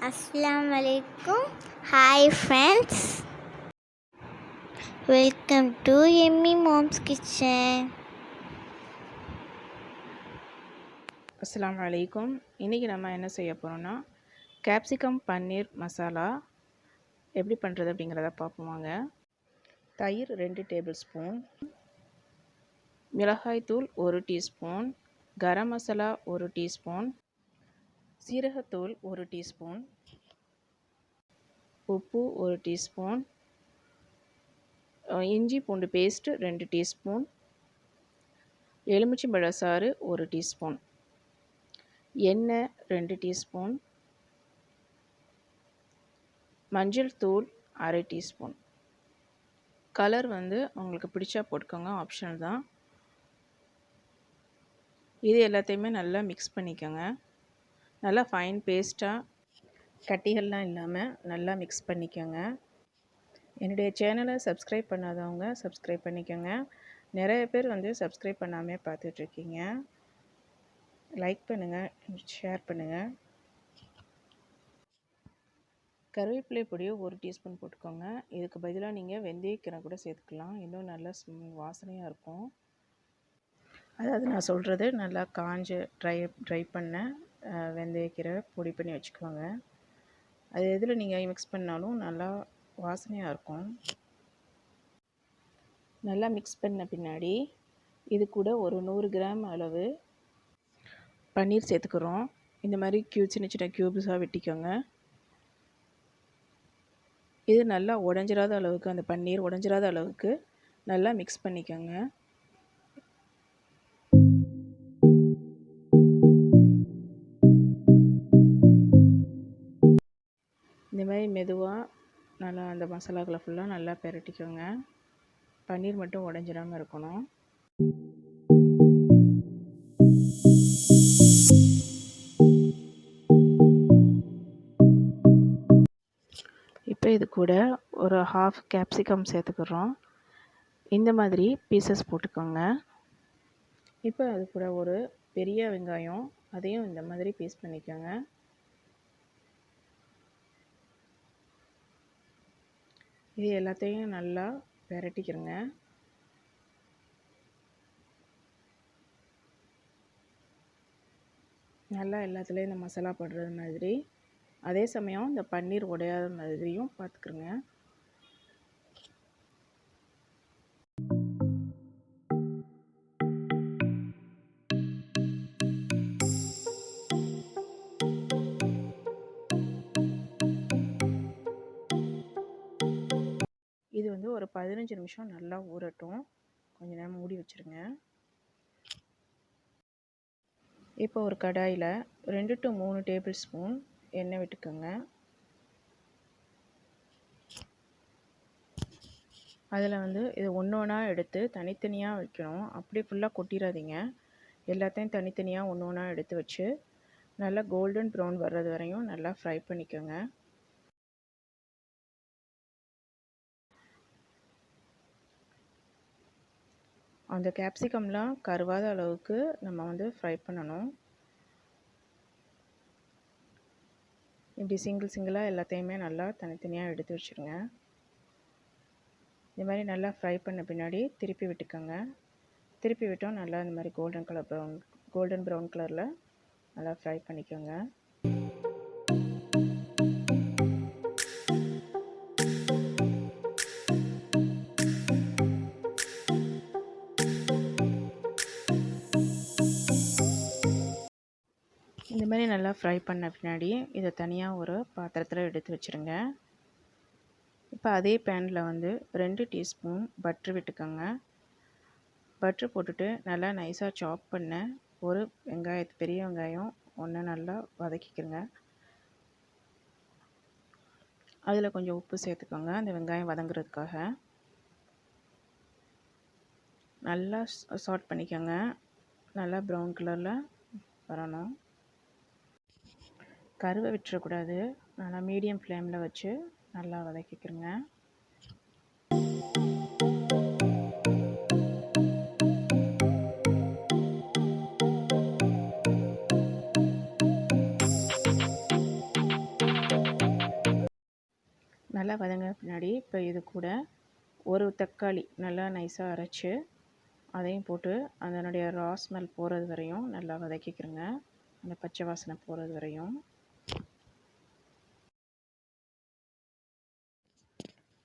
Assalamu alaikum. Hi friends. Welcome to Yummy Mom's Kitchen. assalamu alaikum. இன்றைக்கி நம்ம என்ன செய்ய போகிறோம்னா capsicum பன்னீர் மசாலா எப்படி பண்ணுறது அப்படிங்கிறத பார்ப்போமாங்க. தயிர் 2 டேபிள் ஸ்பூன், மிளகாய்த்தூள் 1 டீஸ்பூன், கரம் மசாலா 1 டீஸ்பூன், சீரகத்தூள் 1 டீஸ்பூன், உப்பு 1 டீஸ்பூன், இஞ்சி பூண்டு பேஸ்ட் 2 டீஸ்பூன், எலுமிச்சம்பழ சாறு 1 டீஸ்பூன், எண்ணெய் 2 டீஸ்பூன், மஞ்சள் தூள் அரை டீஸ்பூன். கலர் உங்களுக்கு பிடிச்சா போட்டுக்கோங்க, ஆப்ஷனல் தான். இது எல்லாத்தையுமே நல்லா மிக்ஸ் பண்ணிக்கோங்க. நல்லா ஃபைன் பேஸ்ட்டாக கட்டிகள்லாம் இல்லாமல் நல்லா மிக்ஸ் பண்ணிக்கோங்க. என்னுடைய சேனலை சப்ஸ்கிரைப் பண்ணாதவங்க சப்ஸ்கிரைப் பண்ணிக்கோங்க. நிறைய பேர் சப்ஸ்கிரைப் பண்ணாமே பார்த்துட்ருக்கீங்க. லைக் பண்ணுங்கள், ஷேர் பண்ணுங்கள். கருவேப்பிலை பொடி 1 டீஸ்பூன் போட்டுக்கோங்க. இதுக்கு பதிலாக நீங்கள் வெந்தயக்கீரை கூட சேர்த்துக்கலாம், இன்னும் நல்லா வாசனையாக இருக்கும். அதாவது நான் சொல்கிறது நல்லா காஞ்ச ட்ரை பண்ண வெந்தயக்கீரை பொடி பண்ணி வச்சுக்கோங்க. அது எதில் நீங்கள் மிக்ஸ் பண்ணாலும் நல்லா வாசனையாக இருக்கும். நல்லா மிக்ஸ் பண்ண பின்னாடி இது கூட ஒரு 100 கிராம் அளவு பன்னீர் சேர்த்துக்கிறோம். இந்த மாதிரி சின்ன சின்ன க்யூப்ஸாக வெட்டிக்கோங்க. இது நல்லா உடஞ்சிராத அளவுக்கு, அந்த பன்னீர் உடஞ்சிராத அளவுக்கு நல்லா மிக்ஸ் பண்ணிக்கோங்க. இந்த மாதிரி மெதுவாக நல்லா அந்த மசாலாக்களை ஃபுல்லாக நல்லா பெரட்டிக்கோங்க. பன்னீர் மட்டும் உடஞ்சிடாமல் இருக்கணும். இப்போ இது கூட ஒரு ½ கேப்சிகம் சேர்த்துக்கிறோம். இந்த மாதிரி பீசஸ் போட்டுக்கோங்க. இப்போ அது கூட ஒரு பெரிய வெங்காயம், அதையும் இந்த மாதிரி பீஸ் பண்ணிக்கோங்க. இது எல்லாத்தையும் நல்லா பெரட்டிக்கிறங்க. நல்லா எல்லாத்துலேயும் இந்த மசாலா போடுறது மாதிரி, அதே சமயம் இந்த பன்னீர் உடையாத மாதிரியும் பார்த்துக்குருங்க. இது ஒரு 15 நிமிஷம் நல்லா ஊறட்டும். கொஞ்ச நேரம் மூடி வச்சுருங்க. இப்போ ஒரு கடாயில் 2 to 3 டேபிள் ஸ்பூன் எண்ணெய் விட்டுக்கோங்க. அதில் இது ஒன்று ஒன்றா எடுத்து தனித்தனியாக வைக்கணும். அப்படியே ஃபுல்லாக கொட்டிடாதீங்க. எல்லாத்தையும் தனித்தனியாக ஒன்று ஒன்றா எடுத்து வச்சு நல்லா கோல்டன் ப்ரௌன் வர்றது வரையும் நல்லா ஃப்ரை பண்ணிக்கோங்க. அந்த கேப்சிகம்லாம் கருவாத அளவுக்கு நம்ம ஃப்ரை பண்ணணும். இப்படி சிங்கிளாக எல்லாத்தையுமே நல்லா தனித்தனியாக எடுத்து வச்சுருங்க. இந்த மாதிரி நல்லா ஃப்ரை பண்ண பின்னாடி திருப்பி விட்டுக்கோங்க. திருப்பி விட்டோம் நல்லா இந்த மாதிரி கோல்டன் ப்ரௌன் கலரில் நல்லா ஃப்ரை பண்ணிக்கோங்க. இந்த மாதிரி நல்லா ஃப்ரை பண்ண பின்னாடி இதை தனியாக ஒரு பாத்திரத்தில் எடுத்து வச்சுருங்க. இப்போ அதே பேனில் 2 டீஸ்பூன் பட்ரு விட்டுக்கோங்க. பட்ரு போட்டுட்டு நல்லா நைஸாக சாப் பண்ண ஒரு பெரிய வெங்காயம் ஒன்று நல்லா வதக்கிக்கிறங்க. அதில் கொஞ்சம் உப்பு சேர்த்துக்கோங்க, அந்த வெங்காயம் வதங்குறதுக்காக. நல்லா சாட் பண்ணிக்கோங்க. நல்லா ப்ரௌன் கலரில் வரணும். கருவை விட்டுறக்கூடாது. நல்லா மீடியம் ஃப்ளேமில் வச்சு நல்லா வதக்கிக்கிறங்க. நல்லா வதங்கின பின்னாடி இப்போ இது கூட ஒரு தக்காளி நல்லா நைஸாக அரைச்சி அதையும் போட்டு அதனுடைய ரா ஸ்மெல் போகிறது வரையும் நல்லா வதக்கிக்கிறோங்க. அந்த பச்சை வாசனை போகிறது வரையும்.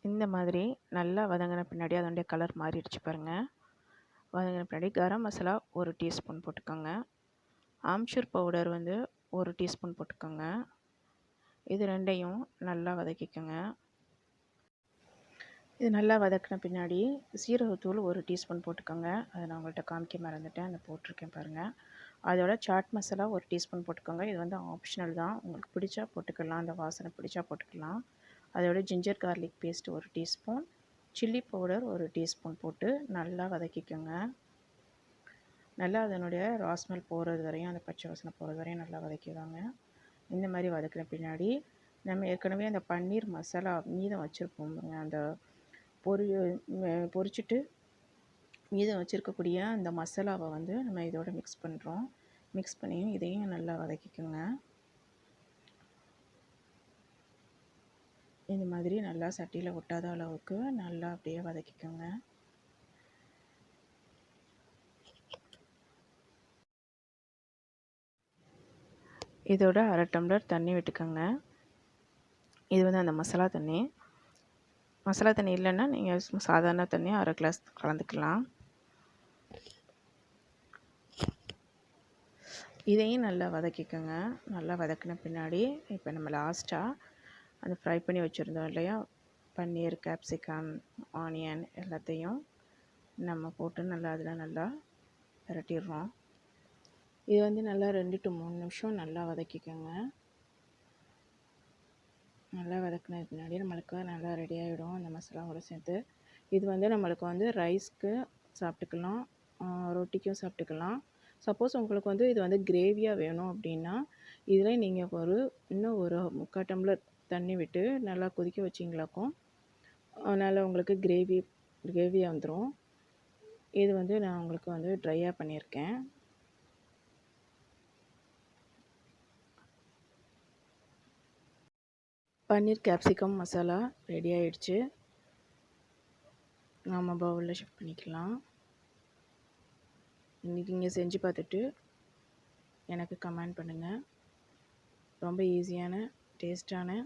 இந்த மாதிரி நல்லா வதங்கின பின்னாடி அதனுடைய கலர் மாறிடுச்சு பாருங்கள். வதங்கின பின்னாடி கரம் மசாலா 1 டீஸ்பூன் போட்டுக்கோங்க. ஆம்ச்சூர் பவுடர் 1 டீஸ்பூன் போட்டுக்கோங்க. இது ரெண்டையும் நல்லா வதக்கிக்கோங்க. இது நல்லா வதக்கின பின்னாடி சீரகத்தூள் 1 டீஸ்பூன் போட்டுக்கோங்க. அதை நான் உங்கள்கிட்ட காமிக்க மறந்துட்டேன், அதை போட்டிருக்கேன் பாருங்கள். அதோட சாட் மசாலா 1 டீஸ்பூன் போட்டுக்கோங்க. இது ஆப்ஷனல் தான், உங்களுக்கு பிடிச்சா போட்டுக்கலாம், அந்த வாசனை பிடிச்சா போட்டுக்கலாம். அதோட ginger garlic paste 1 teaspoon, chilli powder 1 teaspoon போட்டு நல்லா வதக்கிக்கோங்க. நல்லா அதனுடைய ரா ஸ்மெல் போகிறது வரையும், அந்த பச்சை வாசனை போகிறது வரையும் நல்லா வதக்கிடுவாங்க. இந்த மாதிரி வதக்கின பின்னாடி நம்ம ஏற்கனவே அந்த பன்னீர் மசாலா மீதம் வச்சுருப்போம், அந்த பொரிச்சிட்டு மீதம் வச்சுருக்கக்கூடிய அந்த மசாலாவை நம்ம இதோட மிக்ஸ் பண்ணுறோம். மிக்ஸ் பண்ணியும் இதையும் நல்லா வதக்கிக்கோங்க. இந்த மாதிரி நல்லா சட்டியில் ஒட்டாத அளவுக்கு நல்லா அப்படியே வதக்கிக்கோங்க. இதோட 1/2 டம்ளர் தண்ணி விட்டுக்கோங்க. இது அந்த மசாலா தண்ணி. மசாலா தண்ணி இல்லைன்னா நீங்கள் சாதாரண தண்ணி 1/2 கிளாஸ் கலந்துக்கலாம். இதையும் நல்லா வதக்கிக்கோங்க. நல்லா வதக்கின பின்னாடி இப்போ நம்ம லாஸ்ட்டாக அந்த ஃப்ரை பண்ணி வச்சுருந்தோம் இல்லையா, பன்னீர், கேப்சிகம், ஆனியன் எல்லாத்தையும் நம்ம போட்டு நல்லா அதில் நல்லா பிரட்டிடுறோம். இது நல்லா 2 to 3 நிமிஷம் நல்லா வதக்கிக்கோங்க. நல்லா வதக்கினது பின்னாடி நம்மளுக்கு நல்லா ரெடி ஆகிடும் அந்த மசாலாவோட சேர்த்து. இது நம்மளுக்கு ரைஸ்க்கு சாப்பிட்டுக்கலாம், ரொட்டிக்கும் சாப்பிட்டுக்கலாம். சப்போஸ் உங்களுக்கு இது கிரேவியாக வேணும் அப்படின்னா இதில் நீங்கள் இன்னும் ஒரு 3/4 டம்ளர் தண்ணி விட்டு நல்லா கொதிக்க வச்சிங்களாக்கும் அதனால் உங்களுக்கு கிரேவியாக வந்துடும். இது நான் உங்களுக்கு ட்ரையாக பண்ணியிருக்கேன். பன்னீர் கேப்சிகம் மசாலா ரெடி ஆகிடுச்சு. நம்ம பவுலில் ஷிஃப்ட் பண்ணிக்கலாம். இன்றைக்கி நீங்கள் செஞ்சு பார்த்துட்டு எனக்கு கமெண்ட் பண்ணுங்கள். ரொம்ப ஈஸியான டேஸ்டான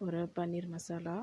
ஒரு பன்னீர் மசாலா.